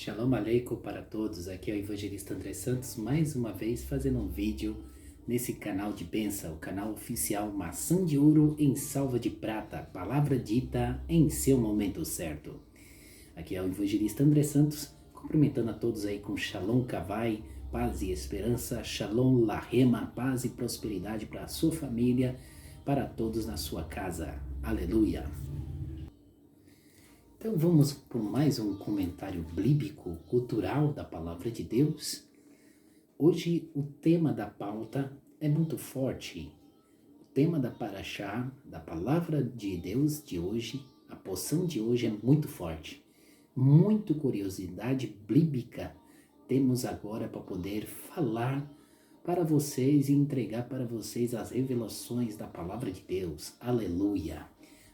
Shalom Aleichem para todos, aqui é o Evangelista André Santos, mais uma vez fazendo um vídeo nesse canal de bênção, o canal oficial Maçã de Ouro em Salva de Prata, palavra dita em seu momento certo. Aqui é o Evangelista André Santos, cumprimentando a todos aí com Shalom Kavai, paz e esperança, Shalom Lahema, paz e prosperidade para a sua família, para todos na sua casa. Aleluia! Então vamos por mais um comentário bíblico cultural da Palavra de Deus. Hoje o tema da pauta é muito forte. O tema da Parashá, da Palavra de Deus de hoje, a porção de hoje é muito forte. Muita curiosidade bíblica temos agora para poder falar para vocês e entregar para vocês as revelações da Palavra de Deus. Aleluia!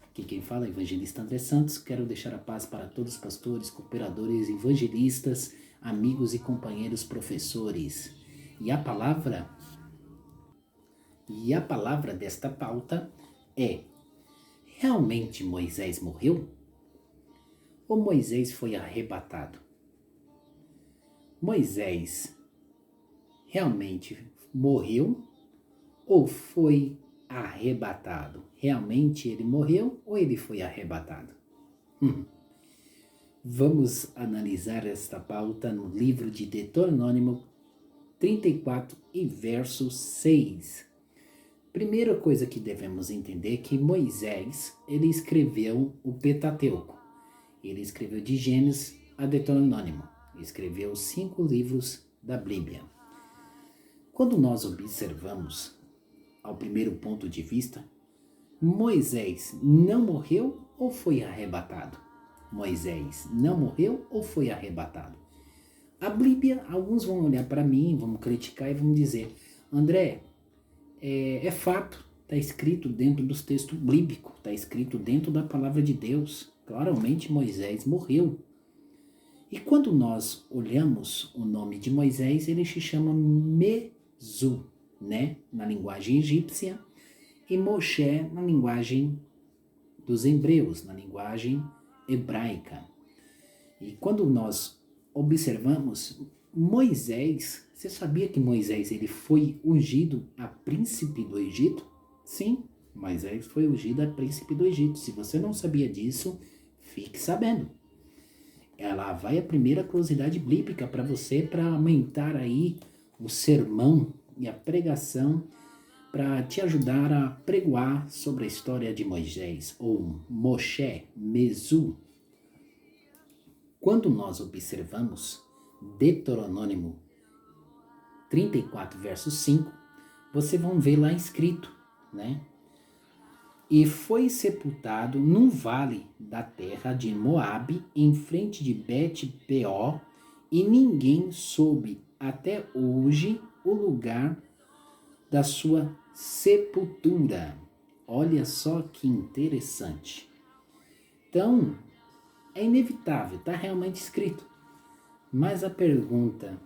Aqui quem fala é o Evangelista André Santos. Quero deixar a paz para todos os pastores, cooperadores, evangelistas, amigos e companheiros professores. E a palavra desta pauta é: realmente Moisés morreu? Ou Moisés foi arrebatado? Moisés realmente morreu ou foi arrebatado? Realmente ele morreu ou ele foi arrebatado? Vamos analisar esta pauta no livro de Deuteronômio 34 e verso 6. Primeira coisa que devemos entender é que Moisés, ele escreveu o Pentateuco. Ele escreveu de Gênesis a Deuteronômio. Ele escreveu 5 livros da Bíblia. Quando nós observamos, ao primeiro ponto de vista, Moisés não morreu ou foi arrebatado? Moisés não morreu ou foi arrebatado? A Bíblia, alguns vão olhar para mim, vão criticar e vão dizer: André, é fato, está escrito dentro dos textos bíblicos, está escrito dentro da palavra de Deus. Claramente Moisés morreu. E quando nós olhamos o nome de Moisés, ele se chama Mesu, né? Na linguagem egípcia, e Moshe na linguagem dos hebreus, na linguagem hebraica. E quando nós observamos Moisés, você sabia que Moisés ele foi ungido a príncipe do Egito? Sim, Moisés foi ungido a príncipe do Egito. Se você não sabia disso, fique sabendo. Ela vai a primeira curiosidade bíblica para você, para aumentar aí o sermão e a pregação, para te ajudar a pregoar sobre a história de Moisés, ou Moshe, Mesu. Quando nós observamos Deuteronômio 34, verso 5, vocês vão ver lá escrito, né? E foi sepultado num vale da terra de Moabe, em frente de Bet-peor, e ninguém soube até hoje o lugar da sua sepultura. Olha só que interessante. Então, é inevitável, está realmente escrito. Mas a pergunta: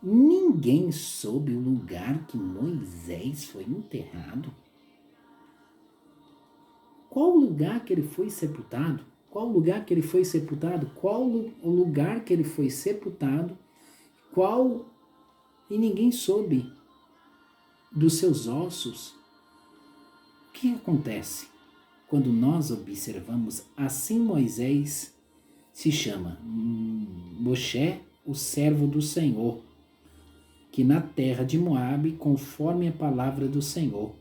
ninguém soube o lugar que Moisés foi enterrado? Qual o lugar que ele foi sepultado? Qual o lugar que ele foi sepultado? Qual o lugar que ele foi sepultado? E ninguém soube dos seus ossos. O que acontece quando nós observamos assim? Moisés se chama Moshe, o servo do Senhor, que na terra de Moabe, conforme a palavra do Senhor.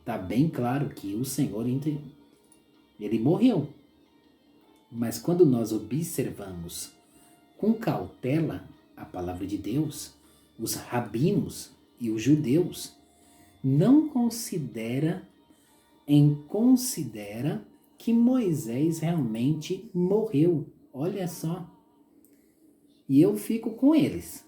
Está bem claro que o Senhor, ele morreu. Mas quando nós observamos com cautela a palavra de Deus, os rabinos e os judeus não considera que Moisés realmente morreu. Olha só. E eu fico com eles.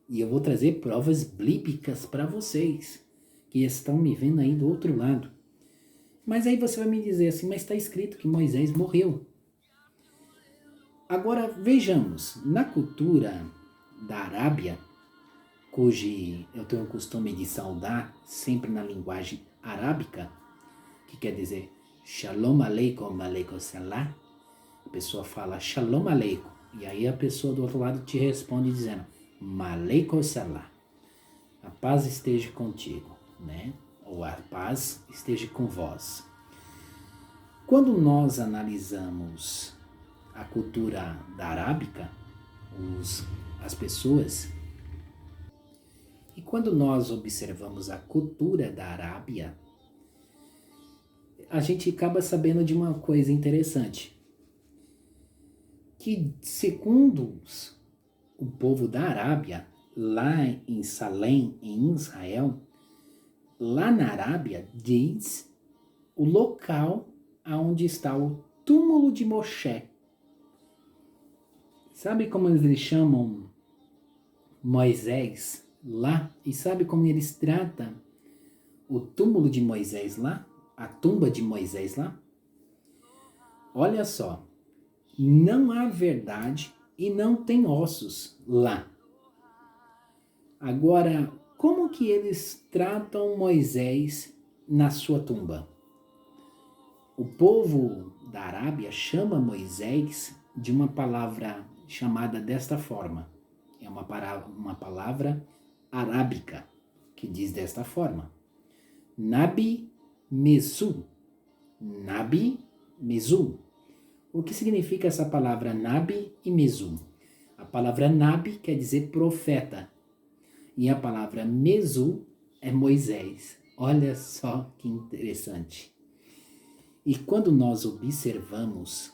E eu vou trazer provas bíblicas para vocês que estão me vendo aí do outro lado. Mas aí você vai me dizer assim: mas está escrito que Moisés morreu. Agora vejamos, na cultura da Arábia, cujo eu tenho o costume de saudar sempre na linguagem arábica, que quer dizer Shalom Aleikum Aleikum Salam, A pessoa fala Shalom Aleikum. E aí a pessoa do outro lado te responde dizendo Maleikum Salam. A paz esteja contigo, né? Ou a paz esteja com vós. Quando nós analisamos a cultura da arábica, as pessoas, e quando nós observamos a cultura da Arábia, a gente acaba sabendo de uma coisa interessante, que segundo o povo da Arábia, lá em Salém, em Israel, lá na Arábia, diz o local onde está o túmulo de Moshe. Sabe como eles chamam Moisés lá? E sabe como eles tratam o túmulo de Moisés lá? A tumba de Moisés lá? Olha só, não há verdade e não tem ossos lá. Agora, como que eles tratam Moisés na sua tumba? O povo da Arábia chama Moisés de uma palavra chamada desta forma. É uma palavra arábica que diz desta forma. Nabi Mesu. Nabi Mesu. O que significa essa palavra Nabi e Mesu? A palavra Nabi quer dizer profeta. E a palavra Mesu é Moisés. Olha só que interessante. E quando nós observamos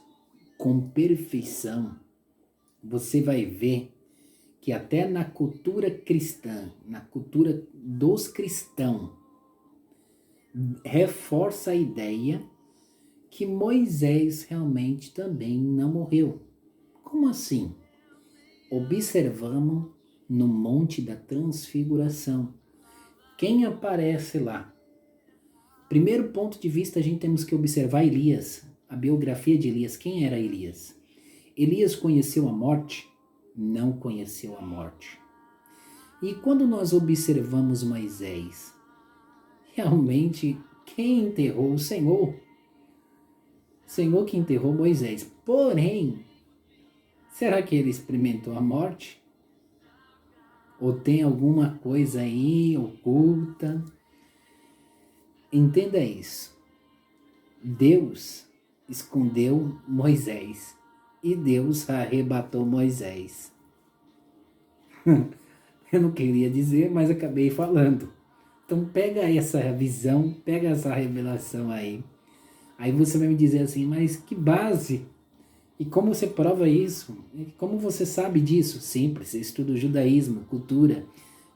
com perfeição, você vai ver que até na cultura cristã, na cultura dos cristãos, reforça a ideia que Moisés realmente também não morreu. Como assim? Observamos no Monte da Transfiguração. Quem aparece lá? Primeiro ponto de vista, a gente temos que observar Elias, a biografia de Elias. Quem era Elias? Elias conheceu a morte? Não conheceu a morte. E quando nós observamos Moisés, realmente quem enterrou o Senhor? O Senhor que enterrou Moisés. Porém, será que ele experimentou a morte? Ou tem alguma coisa aí oculta? Entenda isso. Deus escondeu Moisés e Deus arrebatou Moisés. Eu não queria dizer, mas acabei falando. Então pega essa visão, pega essa revelação aí. Aí você vai me dizer assim, mas que base? E como você prova isso? Como você sabe disso? Simples, estudo judaísmo, cultura.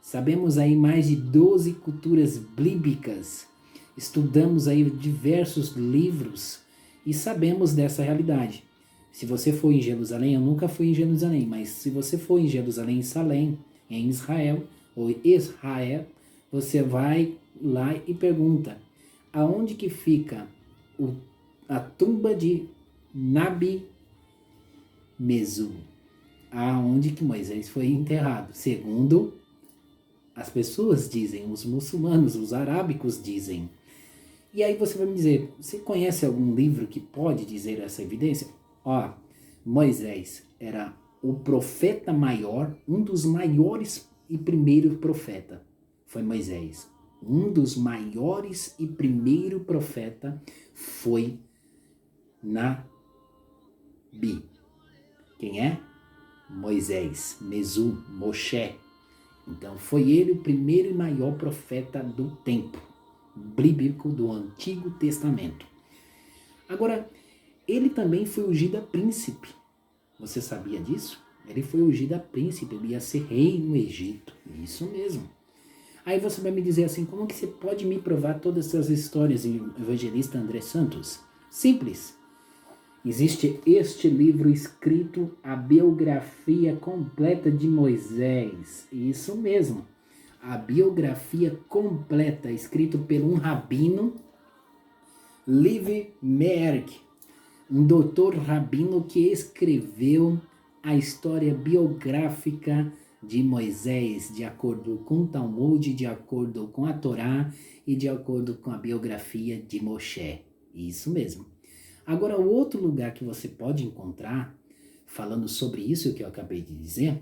Sabemos aí mais de 12 culturas bíblicas. Estudamos aí diversos livros e sabemos dessa realidade. Se você for em Jerusalém, eu nunca fui em Jerusalém, mas se você for em Jerusalém, em Salém, em Israel, ou Israel, você vai lá e pergunta, aonde que fica a tumba de Nabi Mesu? Aonde que Moisés foi enterrado? Segundo as pessoas dizem, os muçulmanos, os arábicos dizem. E aí você vai me dizer, você conhece algum livro que pode dizer essa evidência? Ó, Moisés era o profeta maior, um dos maiores e primeiro profeta. Foi Moisés. Um dos maiores e primeiro profeta foi Nabi. Quem é? Moisés, Mesu, Moshe. Então foi ele o primeiro e maior profeta do tempo bíblico do Antigo Testamento. Agora, ele também foi ungido a príncipe. Você sabia disso? Ele foi ungido a príncipe, ele ia ser rei no Egito. Isso mesmo. Aí você vai me dizer assim, como que você pode me provar todas essas histórias em Evangelista André Santos? Simples. Existe este livro escrito, a biografia completa de Moisés. Isso mesmo. A biografia completa, escrito por um rabino, Levi Merck, um doutor rabino que escreveu a história biográfica de Moisés, de acordo com o Talmud, de acordo com a Torá e de acordo com a biografia de Moshe. Isso mesmo. Agora, o outro lugar que você pode encontrar, falando sobre isso que eu acabei de dizer,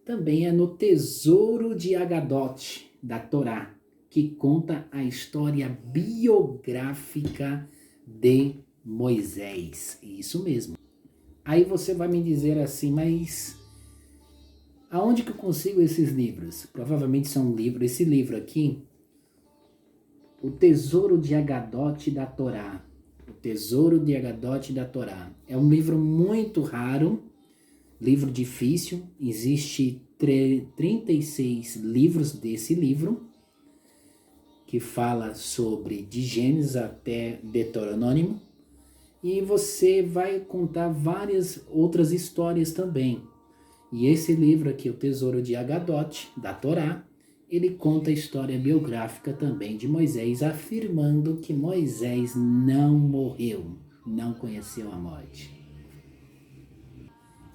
também é no Tesouro de Agadote, da Torá, que conta a história biográfica de Moisés. Isso mesmo. Aí você vai me dizer assim, mas aonde que eu consigo esses livros? Provavelmente são livros. Esse livro aqui, O Tesouro de Agadote da Torá. O Tesouro de Agadote da Torá. É um livro muito raro, livro difícil. Existe 36 livros desse livro, que fala sobre de Gênesis até Deuteronômio. E você vai contar várias outras histórias também. E esse livro aqui, O Tesouro de Agadote, da Torá, ele conta a história biográfica também de Moisés, afirmando que Moisés não morreu, não conheceu a morte.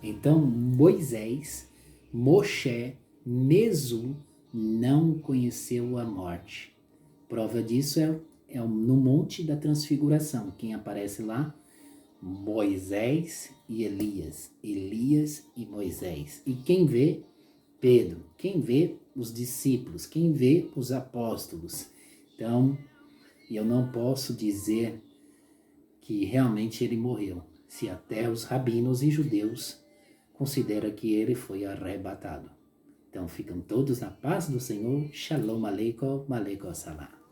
Então, Moisés, Moshe, Mesu, não conheceu a morte. Prova disso é no Monte da Transfiguração. Quem aparece lá? Moisés e Elias. Elias e Moisés. E quem vê? Pedro. Quem vê? Os discípulos. Quem vê? Os apóstolos. Então, eu não posso dizer que realmente ele morreu, se até os rabinos e judeus consideram que ele foi arrebatado. Então, ficam todos na paz do Senhor. Shalom Aleikum, Aleikum Salam.